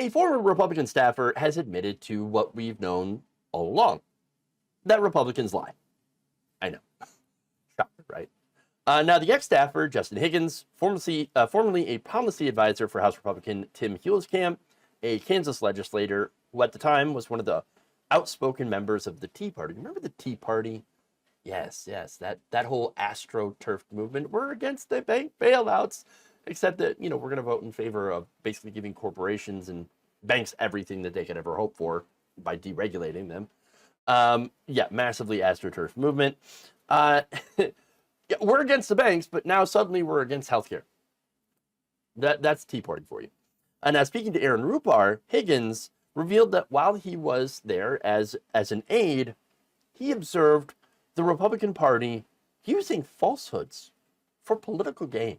A former Republican staffer has admitted to what we've known all along, that Republicans lie. I know. Shocker, right? Now, the ex-staffer, Justin Higgins, formerly a policy advisor for House Republican Tim Huelskamp, a Kansas legislator who at the time was one of the outspoken members of the Tea Party. Remember the Tea Party? Yes, that whole AstroTurf movement. We're against the bank bailouts, except that, we're going to vote in favor of basically giving corporations and banks everything that they could ever hope for by deregulating them. Massively AstroTurf movement. We're against the banks, but now suddenly we're against healthcare. That's Tea Party for you. And now, speaking to Aaron Rupar, Higgins revealed that while he was there as an aide, he observed the Republican Party using falsehoods for political gain.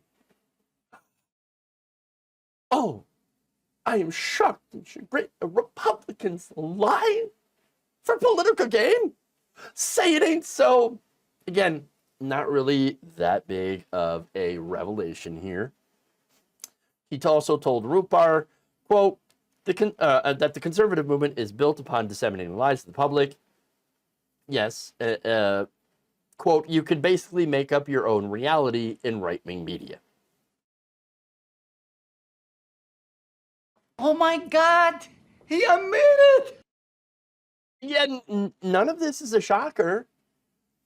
Oh, I am shocked and chagrined. Republicans lie for political gain? Say it ain't so. Again, not really that big of a revelation here. He also told Rupar, quote, that the conservative movement is built upon disseminating lies to the public. Yes, quote, you can basically make up your own reality in right-wing media. Oh my God, he admitted. Yeah, none of this is a shocker.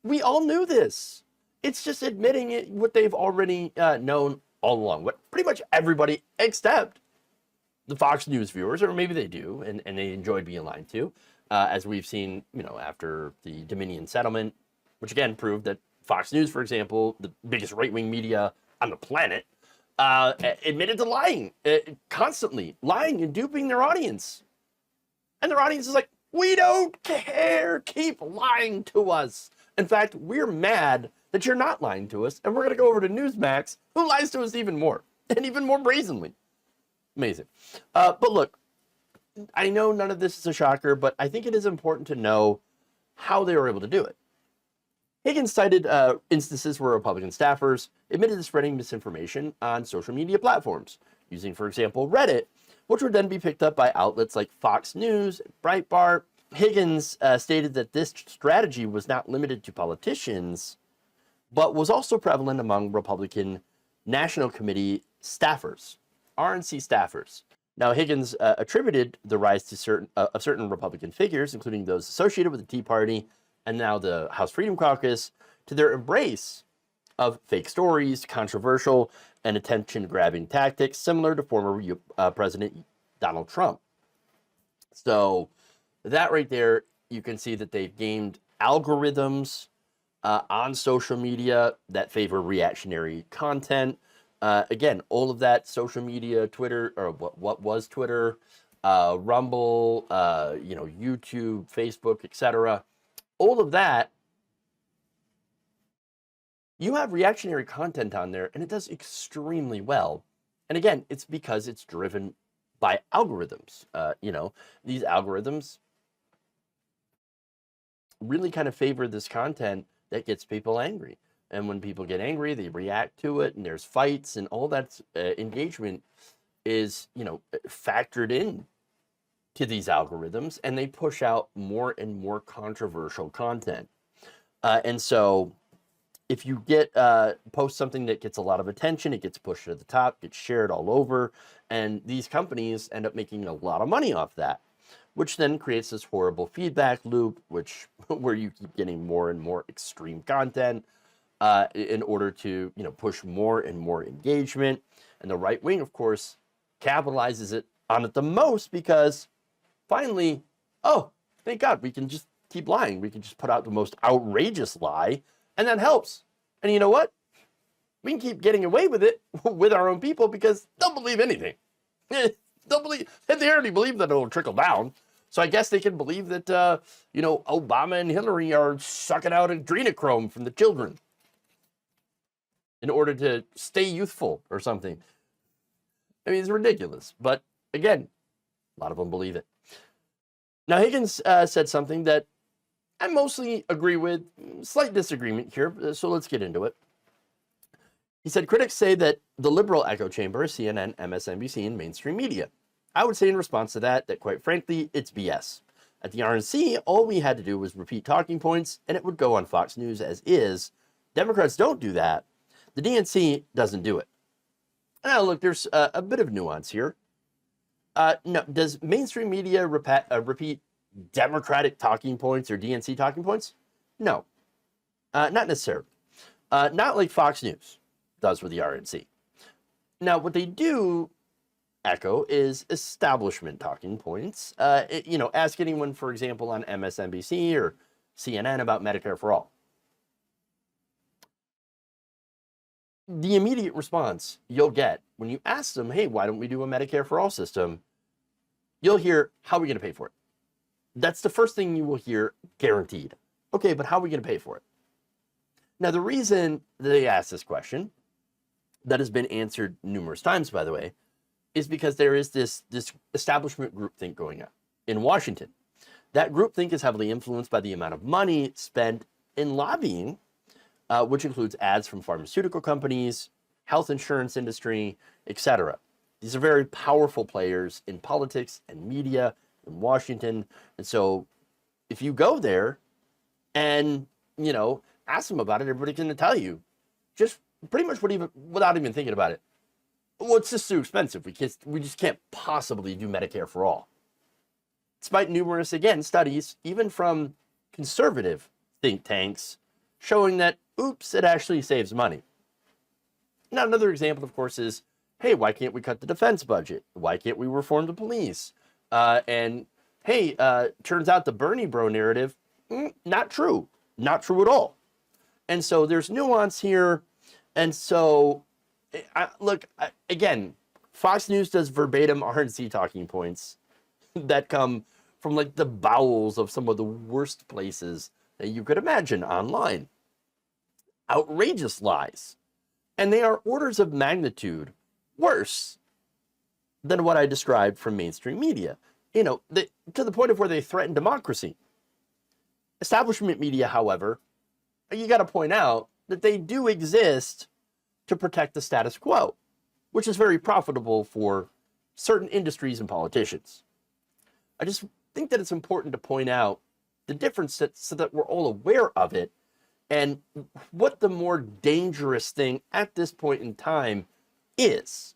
We all knew this. It's just admitting it, what they've already known all along. What pretty much everybody except the Fox News viewers, or maybe they do, and they enjoyed being lied to, as we've seen, after the Dominion settlement, which again proved that Fox News, for example, the biggest right-wing media on the planet, admitted to lying, constantly lying and duping their audience. And their audience is like, we don't care, keep lying to us. In fact, we're mad that you're not lying to us, and we're going to go over to Newsmax, who lies to us even more, and even more brazenly. Amazing. But look, I know none of this is a shocker, but I think it is important to know how they were able to do it. Higgins cited instances where Republican staffers admitted to spreading misinformation on social media platforms, using, for example, Reddit, which would then be picked up by outlets like Fox News, Breitbart. Higgins stated that this strategy was not limited to politicians, but was also prevalent among Republican National Committee staffers, RNC staffers. Now, Higgins attributed the rise to certain Republican figures, including those associated with the Tea Party and now the House Freedom Caucus, to their embrace of fake stories, controversial and attention-grabbing tactics, similar to former President Donald Trump. So that right there, you can see that they've gamed algorithms on social media that favor reactionary content. Again, all of that social media, Twitter, or what was Twitter, Rumble, YouTube, Facebook, etc. All of that, you have reactionary content on there, and it does extremely well. And again, it's because it's driven by algorithms. These algorithms really kind of favor this content that gets people angry. And when people get angry, they react to it, and there's fights, and all that engagement is, factored in to these algorithms, and they push out more and more controversial content. And so if you post something that gets a lot of attention, it gets pushed to the top, gets shared all over, and these companies end up making a lot of money off that, which then creates this horrible feedback loop, where you keep getting more and more extreme content in order to push more and more engagement. And the right wing, of course, capitalizes on it the most, because finally, oh, thank God, we can just keep lying. We can just put out the most outrageous lie, and that helps. And you know what? We can keep getting away with it with our own people, because they'll believe anything. They already believe that it'll trickle down. So I guess they can believe that, Obama and Hillary are sucking out adrenochrome from the children in order to stay youthful or something. I mean, it's ridiculous. But again, a lot of them believe it. Now, Higgins said something that I mostly agree with. Slight disagreement here, so let's get into it. He said, critics say that the liberal echo chamber is CNN, MSNBC, and mainstream media. I would say in response to that, quite frankly, it's BS. At the RNC, all we had to do was repeat talking points, and it would go on Fox News as is. Democrats don't do that. The DNC doesn't do it. Now, look, there's a bit of nuance here. No, does mainstream media repeat Democratic talking points or DNC talking points? No, not necessarily. Not like Fox News does with the RNC. Now, what they do echo is establishment talking points. Ask anyone, for example, on MSNBC or CNN about Medicare for All. The immediate response you'll get when you ask them, hey, why don't we do a Medicare for All system? You'll hear, how are we going to pay for it? That's the first thing you will hear, guaranteed. Okay, but how are we going to pay for it? Now, the reason they ask this question, that has been answered numerous times, by the way, is because there is this establishment groupthink going on in Washington. That groupthink is heavily influenced by the amount of money spent in lobbying, which includes ads from pharmaceutical companies, health insurance industry, etc. These are very powerful players in politics and media in Washington. And so if you go there and, ask them about it, everybody's going to tell you just pretty much without even thinking about it. Well, it's just too expensive. We just can't possibly do Medicare for All. Despite numerous, again, studies, even from conservative think tanks, showing that, oops, it actually saves money. Now, another example, of course, is, hey, why can't we cut the defense budget? Why can't we reform the police? And, hey, turns out the Bernie bro narrative, not true. Not true at all. And so there's nuance here. And so, again, Fox News does verbatim RNC talking points that come from like the bowels of some of the worst places that you could imagine online. Outrageous lies. And they are orders of magnitude worse than what I described from mainstream media. To the point of where they threaten democracy. Establishment media, however, you got to point out that they do exist to protect the status quo, which is very profitable for certain industries and politicians. I just think that it's important to point out the difference so that we're all aware of it and what the more dangerous thing at this point in time is.